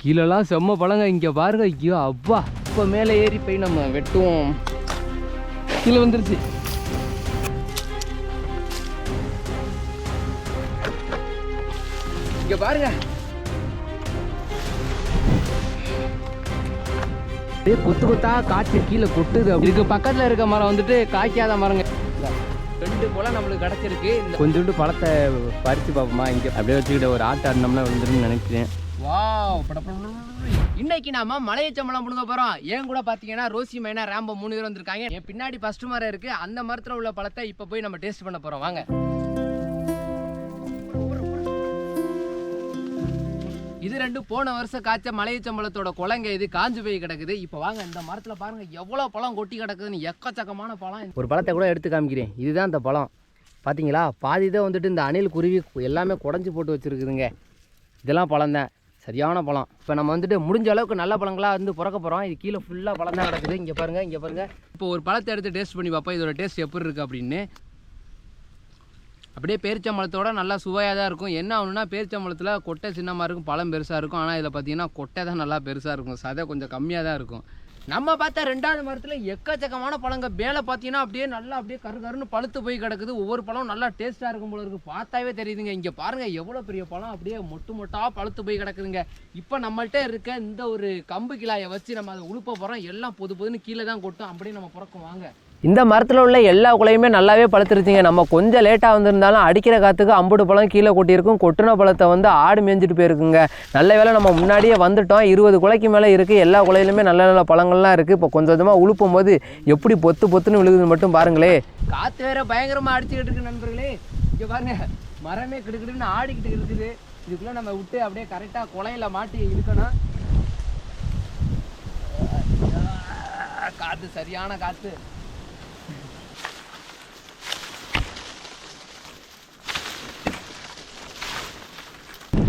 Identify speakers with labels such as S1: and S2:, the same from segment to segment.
S1: கீழெல்லாம் செம்ம பழங்க. இங்கே பாருங்க. ஐயோ அப்பா. இப்போ மேலே ஏறி போய் நம்ம வெட்டுவோம். கீழே வந்துருச்சு. இங்கே பாருங்க. கொத்து கொத்தா காற்று கீழே கொட்டுது. இதுக்கு பக்கத்தில் இருக்க மரம் வந்துட்டு காய்க்காத மரங்க. 2 போல நம்மளுக்கு கிடச்சிருக்கு. இந்த கொஞ்சோண்டு பழத்தை பறித்து பார்ப்போமா? இங்கே அப்படியே வச்சுக்கிட்ட ஒரு ஆட்டை ஆடினோம்னா விழுந்துருன்னு நினைக்கிறேன். வாவ். இன்னைக்கு நாம மலையச்சம்பளம் புடுங்க போறோம். ஏன் கூட பாத்தீங்கன்னா ரோசி மைனா ராம்போ 3 பேர் வந்திருக்காங்க. என் பின்னாடி ஃபர்ஸ்ட் மரம் இருக்கு. அந்த மரத்துல உள்ள பழத்தை இப்ப போய் நம்ம டேஸ்ட் பண்ண போறோம். வாங்க. இது 2 போன வருஷம் காய்ச்ச மலையச்சம்பளத்தோட குழங்க. இது காஞ்சு போய் கிடக்குது. இப்ப வாங்க இந்த மரத்துல பாருங்க எவ்வளவு பழம் கொட்டி கிடக்குதுன்னு. எக்கச்சக்கமான பழம். ஒரு பழத்தை கூட எடுத்து காமிக்கிறேன். இதுதான் இந்த பழம். பாத்தீங்களா? பாதிதான் வந்துட்டு இந்த அணில் குருவி எல்லாமே குடஞ்சி போட்டு வச்சிருக்குதுங்க. இதெல்லாம் பழம் தான். சரியான பழம். இப்போ நம்ம வந்துட்டு முடிஞ்ச அளவுக்கு நல்ல பழங்களாக வந்து பிறக்க போகிறோம். இது கீழே ஃபுல்லாக பழம் தான் கிடக்குது. இங்கே பாருங்கள், இங்கே பாருங்கள். இப்போ ஒரு பழத்தை எடுத்து டேஸ்ட் பண்ணி பார்ப்போம். இதோட டேஸ்ட் எப்படி இருக்குது அப்படின்னு. அப்படியே பேரிச்சம்பழத்தோட நல்லா சுவையாக தான் இருக்கும். என்ன ஆகணும்னா பேரிச்சம்பழத்தில் கொட்டை சின்னமாக இருக்கும், பழம் பெருசாக இருக்கும். ஆனால் இதில் பார்த்தீங்கன்னா கொட்டை தான் நல்லா பெருசாக இருக்கும், சதை கொஞ்சம் கம்மியாக தான் இருக்கும். நம்ம பார்த்தா 2வது மரத்தில் எக்கச்சக்கமான பழங்க. மேலே பார்த்தீங்கன்னா அப்படியே நல்லா அப்படியே கருன்னு பழுத்து போய் கிடக்குது. ஒவ்வொரு பழம் நல்லா டேஸ்ட்டாக இருக்கும் போல இருக்குது. பார்த்தாவே தெரியுதுங்க. இங்கே பாருங்கள் எவ்வளோ பெரிய பழம் அப்படியே மொட்டாக பழுத்து போய் கிடக்குதுங்க. இப்போ நம்மள்கிட்ட இருக்க இந்த ஒரு கம்பு கிளாயை வச்சு நம்ம அதை உழுப்ப போகிறோம். எல்லாம் பொதுன்னு கீழே தான் கொட்டும். அப்படியே நம்ம பிறக்கும். வாங்க. இந்த மரத்தில் உள்ள எல்லா குலையுமே நல்லாவே பழுத்துருச்சிங்க. நம்ம கொஞ்சம் லேட்டாக வந்திருந்தாலும் அடிக்கிற காற்றுக்கு அம்புடு பழம் கீழே கொட்டியிருக்கும். கொட்டின பழத்தை வந்து ஆடு மேய்ஞ்சிட்டு போயிருக்குங்க. நல்ல வேலை நம்ம முன்னாடியே வந்துட்டோம். 20 குலைக்கு மேலே இருக்குது. எல்லா குலையிலுமே நல்ல நல்ல பழங்கள்லாம் இருக்குது. இப்போ கொஞ்சம் கொஞ்சமாக உழுப்பும் போது எப்படி பொத்துன்னு விழுகுதுன்னு மட்டும் பாருங்களே. காற்று வேற பயங்கரமாக அடிச்சுக்கிட்டு இருக்கு நண்பர்களே. இங்கே பாருங்க, மரமே கிடுக்கிடுன்னு ஆடிக்கிட்டு இருக்குது. இதுக்குள்ளே நம்ம விட்டு அப்படியே கரெக்டாக குலையில மாட்டி இருக்கணும். காற்று சரியான காற்று.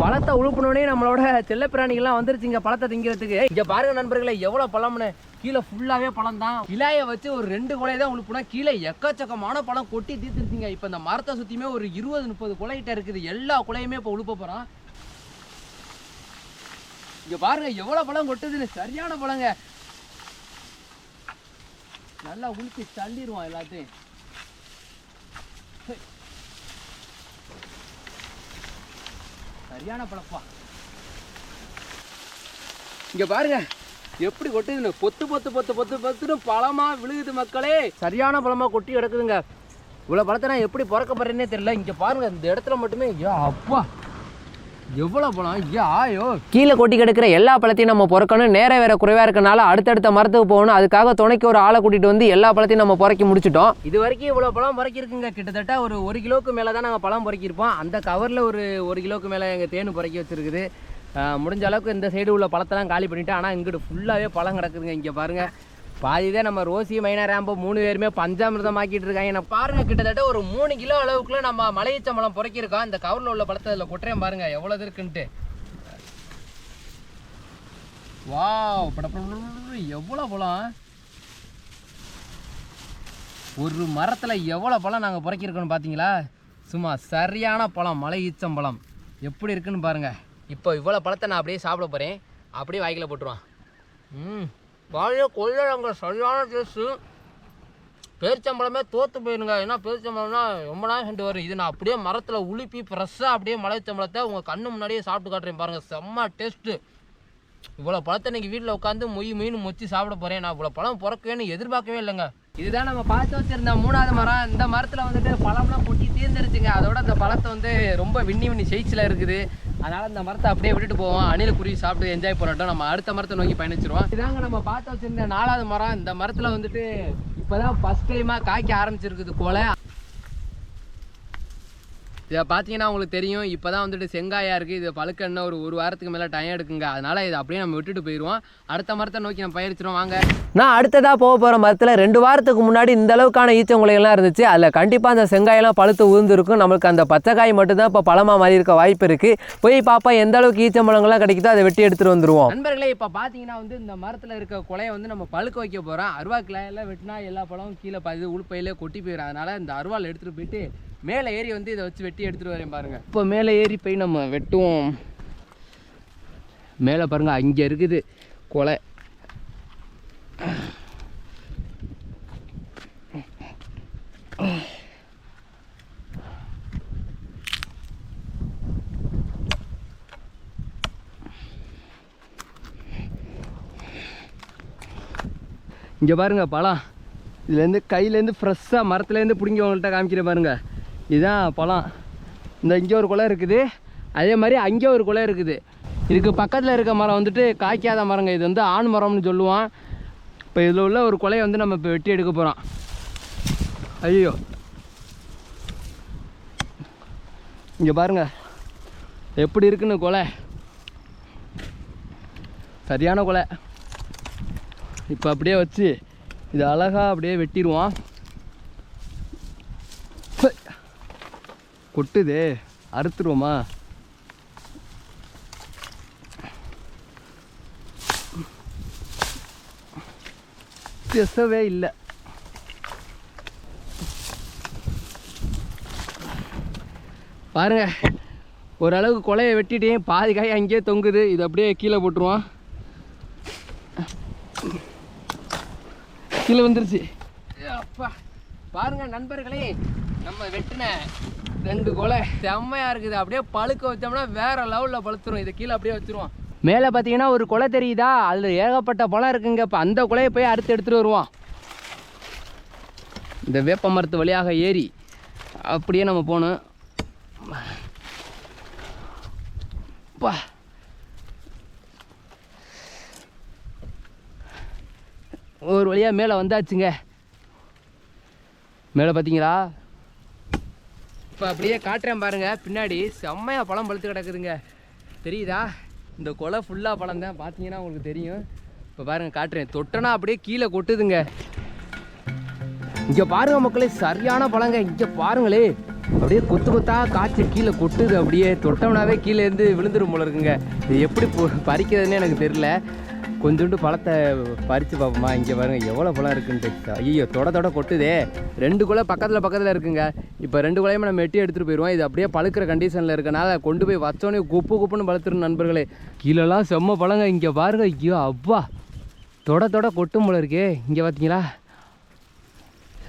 S1: பழத்தை உழுப்பினோடனே நம்மளோட செல்ல பிராணிகள்லாம் வந்துருச்சுங்க பழத்தை திங்கிறதுக்கு. இங்கே பாருங்க நண்பர்களே எவ்வளோ பழம்னு. கீழே ஃபுல்லாகவே பழம் தான். இலையை வச்சு ஒரு 2 குலை தான் உழுப்புனா கீழே எக்கச்சக்கமான பழம் கொட்டி தீர்த்துருச்சுங்க. இப்போ இந்த மரத்தை சுற்றியுமே ஒரு 20-30 குலைகிட்ட இருக்குது. எல்லா குலையுமே இப்போ உழுப்ப போகிறோம். இங்கே பாருங்க எவ்வளோ பழம் கொட்டுதுன்னு. சரியான பழங்க. நல்லா உழுப்பி தள்ளிடுவோம் எல்லாத்தையும். சரியான பழப்பா. இங்க பாருங்க எப்படி கொட்டுதுன்னு. பொத்துன்னு பழமா விழுகுது மக்களே. சரியான பழமா கொட்டி கிடக்குதுங்க. இவ்வளவு பழத்தை நான் எப்படி பிறக்க போறேன்னே தெரியல. இங்க பாருங்க இந்த இடத்துல மட்டுமே அப்பா எவ்வளோ பழம். ஐயோ கீழே கொட்டி கிடக்கிற எல்லா பழத்தையும் நம்ம பிறக்கணும். நேரம் வேற குறைவாக இருக்கனால அடுத்தடுத்த மரத்துக்கு போகணும். அதுக்காக துணைக்கு ஒரு ஆளை கூட்டிகிட்டு வந்து எல்லா பழத்தையும் நம்ம பிறக்கி முடிச்சிட்டோம். இது வரைக்கும் இவ்வளோ பழம் பிறக்கிருக்குங்க. கிட்டத்தட்ட ஒரு 1 கிலோவுக்கு மேலே தான் நாங்கள் பழம் பிறக்கிருப்போம். அந்த கவரில் ஒரு 1 கிலோவுக்கு மேலே எங்கள் தேனு பிறக்கி வச்சுருக்குது. முடிஞ்ச அளவுக்கு இந்த சைடு உள்ள பழத்தெல்லாம் காலி பண்ணிவிட்டு, ஆனால் இங்கிட்டு ஃபுல்லாகவே பழம் கிடக்குதுங்க. இங்கே பாருங்கள் பாதிதான் நம்ம ரோசி மைனா ராம்போ 3 பேருமே பஞ்சாமிர்தம் ஆக்கிட்டு இருக்காங்க. நான் பாருங்க கிட்டத்தட்ட ஒரு 3 கிலோ அளவுக்குள்ள நம்ம மலையச்சம்பளம் பிறக்கிருக்கோம். இந்த கவரில் உள்ள பழத்தை அதில் கொட்டுறேன் பாருங்க எவ்வளவு இருக்குன்ட்டு. வாவ் எவ்வளோ பழம். ஒரு மரத்தில் எவ்வளோ பழம் நாங்கள் பிறக்கிருக்கோன்னு பார்த்தீங்களா? சும்மா சரியான பழம் மலையச்சம்பளம் எப்படி இருக்குன்னு பாருங்க. இப்போ இவ்வளோ பழத்தை நான் அப்படியே சாப்பிட போகிறேன். அப்படியே வாய்க்கில் போட்டுருவான். வாழையோ கொள்ளங்க சரியான டேஸ்ட்டு. பேரிச்சம்பழமே தோற்று போயிருங்க. ஏன்னா பேரிச்சம்பழம்னா ரொம்ப நாள் சென்று வரும். இது நான் அப்படியே மரத்தில் உழுப்பி ஃப்ரெஷ்ஷாக அப்படியே மலைச்சம்பழத்தை உங்கள் கண்ணு முன்னாடியே சாப்பிட்டு காட்டுறேன் பாருங்கள். செம்ம டேஸ்ட்டு. இவ்வளோ பழத்தை நீங்கள் வீட்டில் உட்காந்து மொய்னு மொச்சி சாப்பிட போகிறேன். நான் இவ்வளோ பழம் பிறக்கவேன்னு எதிர்பார்க்கவே இல்லைங்க. இதுதான் நம்ம பார்த்து வச்சுருந்த 3வது மரம். இந்த மரத்தில் வந்துட்டு பழம்லாம் கொட்டி தீர்ந்துருச்சுங்க. அதோட இந்த பழத்தை வந்து ரொம்ப விண்ணி சைஸில் இருக்குது. அதனால் இந்த மரத்தை அப்படியே விட்டுட்டு போவோம். அணில் குருவி சாப்பிட்டு என்ஜாய் பண்ணட்டும். நம்ம அடுத்த மரத்தை நோக்கி பயணிச்சிருவோம். இதாங்க நம்ம பார்த்து வச்சுருந்த 4வது மரம். இந்த மரத்தில் வந்துட்டு இப்போ தான் ஃபஸ்ட் டைமாக காய்க்க ஆரம்பிச்சிருக்குது கோலை. இதை பார்த்தீங்கன்னா உங்களுக்கு தெரியும். இப்போ தான் வந்துட்டு செங்காயாக இருக்குது. இது பழுக்கன்னா ஒரு வாரத்துக்கு மேலே டைம் எடுக்குங்க. அதனால் இதை அப்படியே நம்ம விட்டுட்டு போயிடுவோம். அடுத்த மரத்தை நோக்கி நம்ம பயிரிச்சிரும். வாங்க. நான் அடுத்ததாக போக போகிற மரத்தில் 2 வாரத்துக்கு முன்னாடி இந்த அளவுக்கான ஈச்சங்குலைகள்லாம் இருந்துச்சு. அதில் கண்டிப்பாக அந்த செங்காயெல்லாம் பழுத்து உதிர்ந்துருக்கும். நம்மளுக்கு அந்த பச்சைக்காய் மட்டும்தான் இப்போ பழமாக மாறி இருக்க வாய்ப்பு இருக்குது. போய் பாப்பா எந்த அளவுக்கு ஈச்சம்பழங்கள்லாம் கிடைக்குதோ அதை வெட்டி எடுத்துகிட்டு வந்துடுவோம். நண்பர்களே இப்போ பார்த்தீங்கன்னா வந்து இந்த மரத்தில் இருக்க குலையை வந்து நம்ம பழுக்க வைக்க போகிறோம். அருவா கிளையெல்லாம் வெட்டினா எல்லா பழமும் கீழே உளுப்பையிலே கொட்டி போயிடும். அதனால் இந்த அருவாள் எடுத்துகிட்டு போயிட்டு மேலே ஏறி வந்து இதை வச்சு வெட்டி எடுத்துகிட்டு வரேன் பாருங்கள். இப்போ மேலே ஏறி போய் நம்ம வெட்டுவோம். மேலே பாருங்கள் அங்கே இருக்குது கொலை. இங்கே பாருங்கள் பழம். இதுலேருந்து கையிலேருந்து ஃப்ரெஷ்ஷாக மரத்துலேருந்து பிடிங்கி உங்கள்கிட்ட காமிக்கிற பாருங்கள். இதுதான் பழம். இந்த இங்கே ஒரு குலை இருக்குது, அதே மாதிரி அங்கே ஒரு குலை இருக்குது. இதுக்கு பக்கத்தில் இருக்க மரம் வந்துட்டு காய்க்காத மரங்க. இது வந்து ஆண் மரம்னு சொல்லுவான். இப்போ இதில் உள்ள ஒரு குலையை வந்து நம்ம இப்போ வெட்டி எடுக்க போகிறோம். ஐயோ இங்கே பாருங்கள் எப்படி இருக்குன்னு கொலை. சரியான கொலை. இப்போ அப்படியே வச்சு இது அழகாக அப்படியே வெட்டிடுவோம். கொட்டுதே, அறுத்துருவோமா? பேசவே இல்லை. பாருங்க ஓரளவுக்கு கொலையை வெட்டிட்டேன். பாதி காய் அங்கேயே தொங்குது. இது அப்படியே கீழே போட்டுருவோம். கீழே வந்துருச்சு. அப்பா பாருங்க நண்பர்களே, நம்ம வெட்டின 2 கொலை செம்மையாக இருக்குது. அப்படியே பழுக்க வச்சோம்னா வேற லெவலில் பழுத்துரும். இதை கீழே அப்படியே வச்சுருவோம். மேலே பார்த்தீங்கன்னா ஒரு கொலை தெரியுதா? அதில் ஏகப்பட்ட பழம் இருக்குங்க. இப்போ அந்த கொலையை போய் அறுத்து எடுத்துகிட்டு வருவோம். இந்த வேப்ப மரத்து வழியாக ஏறி அப்படியே நம்ம போகணும். பா ஒரு வழியாக மேலே வந்தாச்சுங்க. மேலே பார்த்தீங்களா? இப்போ அப்படியே காட்டுறேன் பாருங்கள். பின்னாடி செம்மையாக பழம் பழுத்து கிடக்குதுங்க. தெரியுதா? இந்த கொலை ஃபுல்லாக பழம் தான். பார்த்தீங்கன்னா உங்களுக்கு தெரியும். இப்போ பாருங்கள் காட்டுறேன். தொட்டனா அப்படியே கீழே கொட்டுதுங்க. இங்கே பாருங்கள் மக்களே, சரியான பழங்க. இங்கே பாருங்களே, அப்படியே கொத்து கொத்தாக காய்ச்சி கீழே கொட்டுது. அப்படியே தொட்டோம்னாவே கீழே இருந்து விழுந்துடும் போல இருக்குங்க. இது எப்படி பறிக்கிறதுன்னு எனக்கு தெரியல. கொஞ்சோண்டு பழத்தை பறித்து பார்ப்போமா? இங்கே பாருங்கள் எவ்வளோ பழம் இருக்குன்ட்டு. ஐயோ தொட கொட்டுதே. 2 கொலை பக்கத்தில் இருக்குங்க. இப்போ 2 கொலையுமே நம்ம வெட்டி எடுத்துகிட்டு போயிடுவோம். இது அப்படியே பழுக்கிற கண்டிஷனில் இருக்கனால கொண்டு போய் வச்சோன்னே குப்புன்னு பழுத்துரும் நண்பர்களே. கீழெல்லாம் செம்ம பழங்க. இங்கே பாருங்க. ஐயோ அப்பா, தொட கொட்டும் போல இருக்கே. இங்கே பார்த்தீங்களா?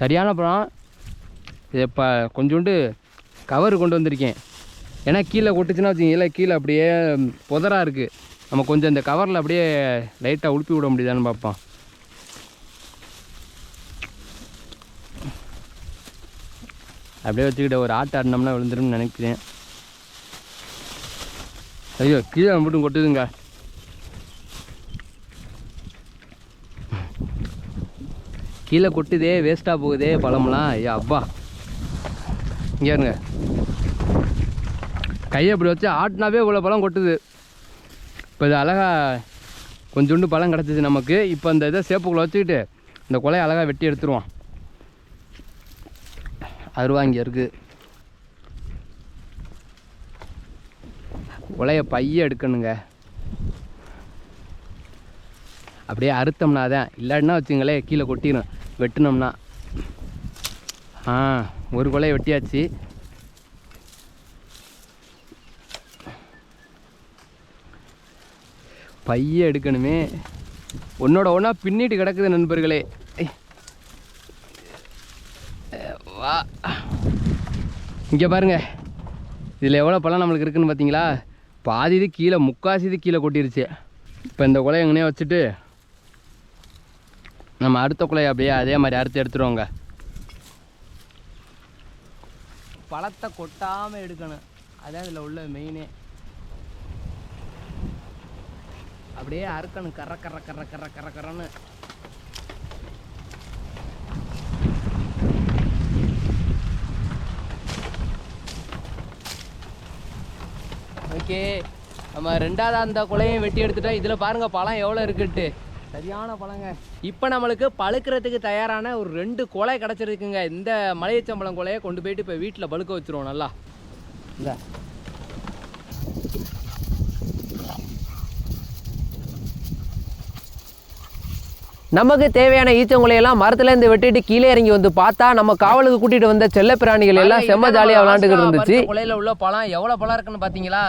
S1: சரியான பழம். இது இப்போ கொஞ்சோண்டு கவர் கொண்டு வந்திருக்கேன். ஏன்னா கீழே கொட்டுச்சுன்னா வச்சுக்கிங்களா, கீழே அப்படியே புதராக இருக்குது. நம்ம கொஞ்சம் இந்த கவரில் அப்படியே லைட்டாக உளுப்பி விட முடியுதான்னு பார்ப்போம். அப்படியே வச்சுக்கிட்ட ஒரு ஆட்டை ஆடினோம்னா விழுந்துரும்னு நினைக்கிறேன். ஐயோ கீழே மட்டும் கொட்டுதுங்க. கீழே கொட்டுதே, வேஸ்ட்டாக போகுதே பழம்லாம். ஐயா அப்பா, இங்கே இருங்க. கையை அப்படி வச்சு ஆட்டினாவே இவ்வளோ பழம் கொட்டுது. இப்போ இது அழகாக கொஞ்சோண்டு பழம் கிடச்சிச்சு நமக்கு. இப்போ அந்த இதை சேப்புக்குள்ளே வச்சுக்கிட்டு இந்த கொலையை அழகாக வெட்டி எடுத்துருவோம். அருவா இங்கே இருக்குது. கொலையை பைய எடுக்கணுங்க. அப்படியே அறுத்தோம்னா தான், இல்லாட்டினா வச்சுங்களே கீழே கொட்டிடும் வெட்டினோம்னா. ஒரு கொலையை வெட்டியாச்சு. பைய எடுக்கணுமே. ஒன்றோட ஒன்றா பின்னிட்டு கிடக்குது நண்பர்களே. வா இங்கே பாருங்க, இதில் எவ்வளோ பழம் நம்மளுக்கு இருக்குதுன்னு பார்த்தீங்களா? பாதி இது கீழே, முக்காசி இது கீழே கொட்டிருச்சு. இப்போ இந்த கொலையை எங்கனே வச்சுட்டு நம்ம அடுத்த கொலையை அப்படியே அதே மாதிரி அறுத்து எடுத்துருவோங்க. பழத்தை கொட்டாமல் எடுக்கணும், அதான் இதில் உள்ள மெயினே. அப்படியே அறுக்கணும் கரன்னு. ஓகே, நம்ம 2வது அந்த கொலையும் வெட்டி எடுத்துட்டோம். இதில் பாருங்கள் பழம் எவ்வளோ இருக்குட்டு. சரியான பழங்க. இப்போ நம்மளுக்கு பழுக்கிறதுக்கு தயாரான ஒரு 2 கொலை கிடச்சிருக்குங்க. இந்த மலையச்சம்பழம் கொலையை கொண்டு போயிட்டு இப்போ வீட்டில் பழுக்க வச்சுருவோம் நல்லா. இந்த நமக்கு தேவையான ஈச்சங்குலையெல்லாம் மரத்துலேருந்து வெட்டிட்டு கீழே இறங்கி வந்து பார்த்தா நம்ம காவலுக்கு கூட்டிகிட்டு வந்த செல்ல பிராணிகள் எல்லாம் செம்ம ஜாலியாக விளாண்டுக்கிட்டு இருந்துச்சு. கொலையில் உள்ள பழம் எவ்வளோ பழம் இருக்குன்னு பார்த்தீங்களா?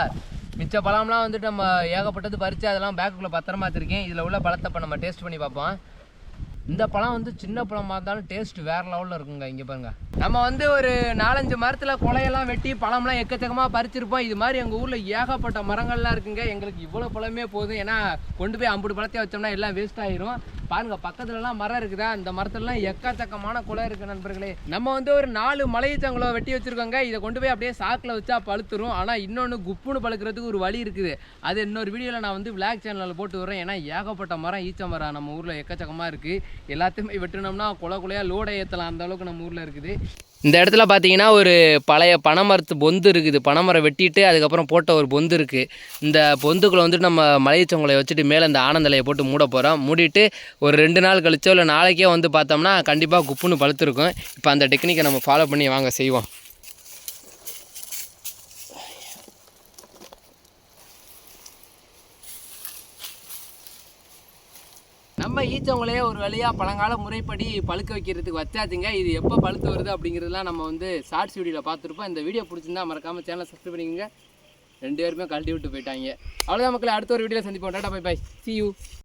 S1: மிச்ச பழம்லாம் வந்துட்டு நம்ம ஏகப்பட்டது பறித்து அதெல்லாம் பேக்குக்குள்ளே பத்திரமா வச்சுருக்கேன். இதில் உள்ள பழத்தை இப்போ நம்ம டேஸ்ட் பண்ணி பார்ப்போம். இந்த பழம் வந்து சின்ன பழமாக இருந்தாலும் டேஸ்ட் வேறு லெவலில் இருக்குங்க. இங்கே பாருங்கள், நம்ம வந்து ஒரு 4-5 மரத்தில் கொலையெல்லாம் வெட்டி பழம்லாம் எக்கச்சக்கமாக பறிச்சிருப்போம். இது மாதிரி எங்கள் ஊரில் ஏகப்பட்ட மரங்கள்லாம் இருக்குங்க. எங்களுக்கு இவ்வளோ பழமே போதும். ஏன்னா கொண்டு போய் 50 பழத்தையும் வச்சோம்னா எல்லாம் வேஸ்ட் ஆகிரும். பாருங்கள், பக்கத்துலலாம் மரம் இருக்குதா, அந்த மரத்துலலாம் எக்கச்சக்கமான கொலை இருக்குது நண்பர்களே. நம்ம வந்து ஒரு 4 மலையச்சங்களை வெட்டி வச்சுருக்கோங்க. இதை கொண்டு போய் அப்படியே சாக்கில் வச்சா பழுத்துரும். ஆனால் இன்னொன்று குப்புன்னு பழுக்கிறதுக்கு ஒரு வழி இருக்குது. அது இன்னொரு வீடியோவில் நான் வந்து விளாக் சேனலில் போட்டு வரேன். ஏன்னா ஏகப்பட்ட மரம், ஈச்ச மரம் நம்ம ஊரில் எக்கச்சக்கமாக இருக்குது. எல்லாத்தையுமே வெட்டினோம்னா கொலையாக லோடை ஏற்றலாம், அந்த அளவுக்கு நம்ம ஊரில் இருக்குது. இந்த இடத்துல பார்த்தீங்கன்னா ஒரு பழைய பனைமரத்து பொந்து இருக்குது. பனைமரம் வெட்டிட்டு அதுக்கப்புறம் போட்ட ஒரு பொந்து இருக்குது. இந்த பொந்துக்குள்ளே வந்துட்டு நம்ம மலையச்சொங்கலை வச்சுட்டு மேலே இந்த ஆனந்தலையை போட்டு மூட போகிறோம். மூடிட்டு ஒரு 2 நாள் கழிச்சோ இல்லை நாளைக்கே வந்து பார்த்தோம்னா கண்டிப்பாக குப்புன்னு பழுத்துருக்கும். இப்போ அந்த டெக்னிக்கை நம்ம ஃபாலோ பண்ணி வாங்க செய்வோம். நம்ம ஈச்சவங்களையே ஒரு வழியாக பழங்கால முறைப்படி பழுக்க வைக்கிறதுக்கு வச்சாச்சுங்க. இது எப்போ பழுத்து வருது அப்படிங்கிறதுலாம் நம்ம வந்து ஷார்ட்ஸ் வீடியோவில் பார்த்துருப்போம். இந்த வீடியோ பிடிச்சிருந்தா மறக்காமல் சேனலை சப்ஸ்கிரைப் பண்ணிக்கோங்க. 2 பேருமே கழட்டி விட்டு போயிட்டாங்க. அவ்வளோதான் மக்களை, அடுத்த ஒரு வீடியோவில் சந்திப்போம். Tata bye bye, see you.